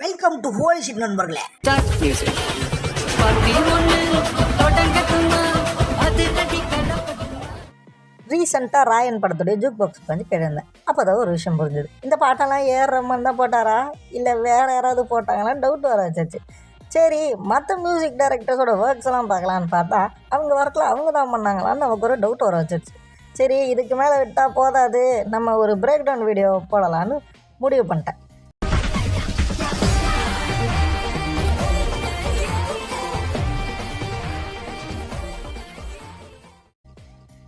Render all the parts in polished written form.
Welcome to holy shit நண்பர்களே. ரீசெண்டாக ராயன் படத்துடைய ஜூக் பாக்ஸ் வந்து கேட்டிருந்தேன். அப்போ தான் ஒரு விஷயம் புரிஞ்சுது. இந்த பாட்டெல்லாம் ரஹ்மான் தான் போட்டாரா இல்லை வேறு யாராவது போட்டாங்களான்னு டவுட் வர வச்சாச்சு. சரி, மற்ற மியூசிக் டைரக்டர்ஸோட ஒர்க்ஸ் எல்லாம் பார்க்கலான்னு பார்த்தா அவங்க ஒர்க்கில் அவங்க தான் பண்ணாங்களான்னு நமக்கு ஒரு டவுட் வர வச்சிருச்சு. சரி, இதுக்கு மேலே விட்டால் போதாது, நம்ம ஒரு பிரேக் டவுன் வீடியோ போடலான்னு முடிவு பண்ணிட்டேன்.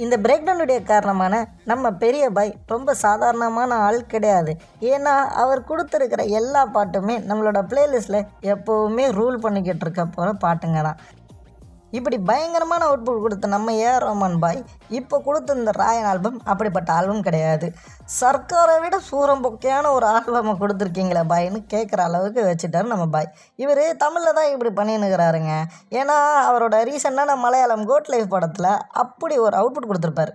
இந்த பிரேக் டவுனுடைய காரணமான நம்ம பெரிய பாய் ரொம்ப சாதாரணமான ஆள் கிடையாது. ஏன்னா அவர் கொடுத்துருக்கிற எல்லா பாட்டுமே நம்மளோட பிளேலிஸ்ட்டில் எப்போவுமே ரூல் பண்ணிக்கிட்டு இருக்க போகிற பாட்டுங்க தான். இப்படி பயங்கரமான அவுட்புட் கொடுத்த நம்ம ரஹ்மான் பாய் இப்போ கொடுத்த இந்த ராயன் ஆல்பம் அப்படிப்பட்ட ஆல்பம் கிடையாது. சர்க்காரை விட சூரம்பொக்கையான ஒரு ஆல்பமை கொடுத்துருக்கீங்களே பாய்னு கேட்குற அளவுக்கு வச்சுட்டார் நம்ம பாய். இவர் தமிழில் தான் இப்படி பண்ணின்னுக்கிறாருங்க. ஏன்னா அவரோட ரீசெண்டான மலையாளம் கோட் லைஃப் படத்தில் அப்படி ஒரு அவுட்புட் கொடுத்துருப்பார்.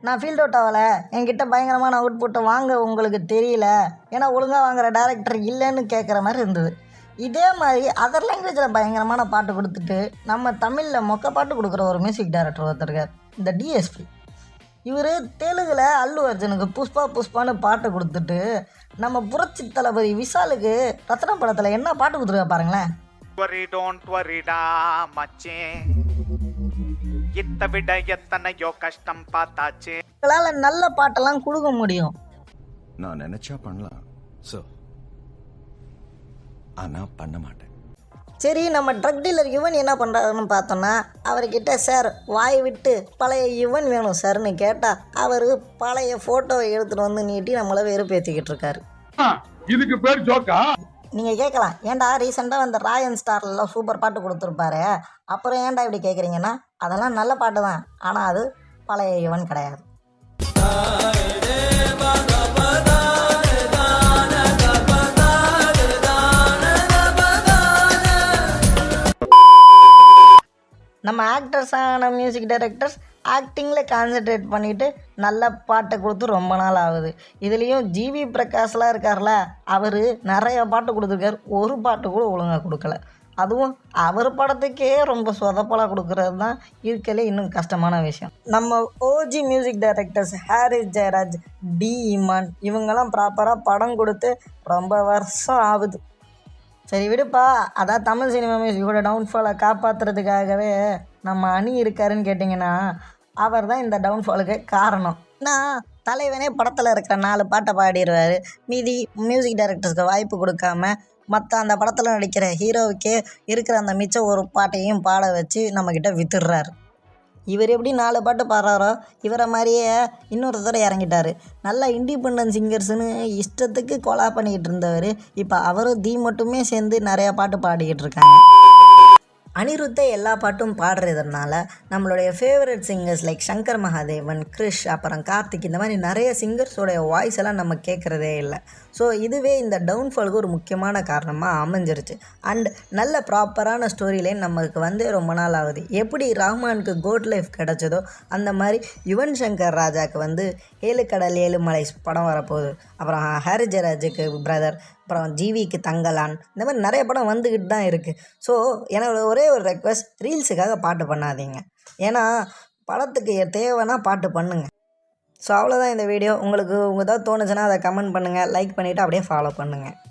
நான் ஃபீல்ட் அவுட் ஆகலை, என்கிட்ட பயங்கரமான அவுட்புட்டை வாங்க உங்களுக்கு தெரியல, ஏன்னா ஒழுங்காக வாங்குகிற டேரக்டர் இல்லைன்னு கேட்குற மாதிரி இருந்தது. இதே மாதிரி அதர் லாங்குவேஜில் பயங்கரமான பாட்டு கொடுத்துட்டு நம்ம தமிழில் மொக்க பாட்டு கொடுக்குற ஒரு மியூசிக் டைரக்டர் ஒருத்தருக்கார், இந்த டிஎஸ்பி. இவர் தெலுங்கில் அல்லு அர்ஜுனுக்கு புஷ்பா புஷ்பான்னு பாட்டு கொடுத்துட்டு நம்ம புரட்சி தளபதி விஷாலுக்கு ரத்ன படத்தில் என்ன பாட்டு கொடுத்துருக்கா பாருங்களேன். உங்களால் நல்ல பாட்டெல்லாம் கொடுக்க முடியும், நான் நினைச்சா பண்ணலாம், ஆனால் பண்ண மாட்டேன். சரி, நம்ம ட்ரக் டீலர் யுவன் என்ன பண்ணுறாருன்னு பார்த்தோன்னா, அவர்கிட்ட சார் வாய் விட்டு பழைய யுவன் வேணும் சார்னு கேட்டால் அவர் பழைய ஃபோட்டோவை எடுத்துகிட்டு வந்து நீட்டி நம்மளை வெறுப்பேற்றிக்கிட்டு இருக்காரு. இதுக்கு பேர் ஜோக்கா? நீங்கள் கேட்கலாம், ஏன்டா ரீசெண்டாக வந்து ராயன் ஸ்டார்லாம் சூப்பர் பாட்டு கொடுத்துருப்பாரு, அப்புறம் ஏன்டா இப்படி கேட்குறீங்கன்னா, அதெல்லாம் நல்ல பாட்டு தான், ஆனால் அது பழைய யுவன் கிடையாது. நம்ம ஆக்டர்ஸான மியூசிக் டைரக்டர்ஸ் ஆக்டிங்கில் கான்சன்ட்ரேட் பண்ணிவிட்டு நல்ல பாட்டை கொடுத்து ரொம்ப நாள் ஆகுது. இதுலேயும் ஜிவி பிரகாஷ்லாம் இருக்கார்ல, அவர் நிறைய பாட்டு கொடுத்துருக்காரு, ஒரு பாட்டு கூட ஒழுங்காக கொடுக்கல. அதுவும் அவர் படத்துக்கே ரொம்ப சொதப்பலாக கொடுக்குறது தான் இருக்கலே இன்னும் கஷ்டமான விஷயம். நம்ம OG music directors Harris Jayaraj, D Imman இவங்கெல்லாம் ப்ராப்பராக படம் கொடுத்து ரொம்ப வருஷம் ஆகுது. சரி விடுப்பா, அதான் தமிழ் சினிமா மியூசிக்கோட டவுன்ஃபாலை காப்பாற்றுறதுக்காகவே நம்ம அணி இருக்காருன்னு கேட்டிங்கன்னா, அவர் தான் இந்த டவுன்ஃபாலுக்கு காரணம். நான் தலைவனே படத்தில் இருக்கிற 4 பாட்டை பாடிடுவார், மீதி மியூசிக் டைரக்டர்ஸ்க்கு வாய்ப்பு கொடுக்காம மற்ற அந்த படத்தில் நடிக்கிற ஹீரோவுக்கே இருக்கிற அந்த மிச்சம் ஒரு பாட்டையும் பாட வச்சு நம்மக்கிட்ட வித்துடுறாரு. இவர் எப்படி 4 பாட்டு பாடுறாரோ இவரை மாதிரியே இன்னொருத்தர் இறங்கிட்டார். நல்லா இண்டிபெண்டன்ட் சிங்கர்ஸ்னு இஷ்டத்துக்கு கொலா பண்ணிக்கிட்டு இருந்தவர் இப்போ அவரும் தீ மட்டுமே சேர்ந்து நிறையா பாட்டு பாடிக்கிட்டு இருக்காங்க. அனிருத்தை எல்லா பாட்டும் பாடுறதுனால நம்மளுடைய favourite singers like Shankar Mahadevan, Krish, அப்புறம் கார்த்திக், இந்த மாதிரி நிறைய சிங்கர்ஸோடைய வாய்ஸ் எல்லாம் நம்ம கேட்குறதே இல்லை. ஸோ இதுவே இந்த டவுன்ஃபாலுக்கு ஒரு முக்கியமான காரணமாக அமைஞ்சிருச்சு. அண்ட் நல்ல ப்ராப்பரான ஸ்டோரி லைன் நமக்கு வந்து ரொம்ப நாள் ஆகுது. எப்படி ரஹ்மானுக்கு கோட் லைஃப் கிடச்சதோ அந்த மாதிரி யுவன் சங்கர் ராஜாவுக்கு வந்து 7 கடல் 7 மலை படம் வரப்போகுது. அப்புறம் ஹாரிஸ் ஜெயராஜுக்கு பிரதர், அப்புறம் ஜிவிக்கு தங்கலான், இந்த மாதிரி நிறைய படம் வந்துக்கிட்டு தான் இருக்குது. ஸோ என்னோட ஒரே ஒரு ரெக்வஸ்ட், ரீல்ஸுக்காக பாட்டு பண்ணாதீங்க, ஏன்னா படத்துக்கு தேவைன்னா பாட்டு பண்ணுங்க. ஸோ அவ்வளோதான் இந்த வீடியோ. உங்களுக்கு ஏதாவது தோணுச்சுன்னா அதை கமெண்ட் பண்ணுங்கள், லைக் பண்ணிவிட்டு அப்படியே ஃபாலோ பண்ணுங்கள்.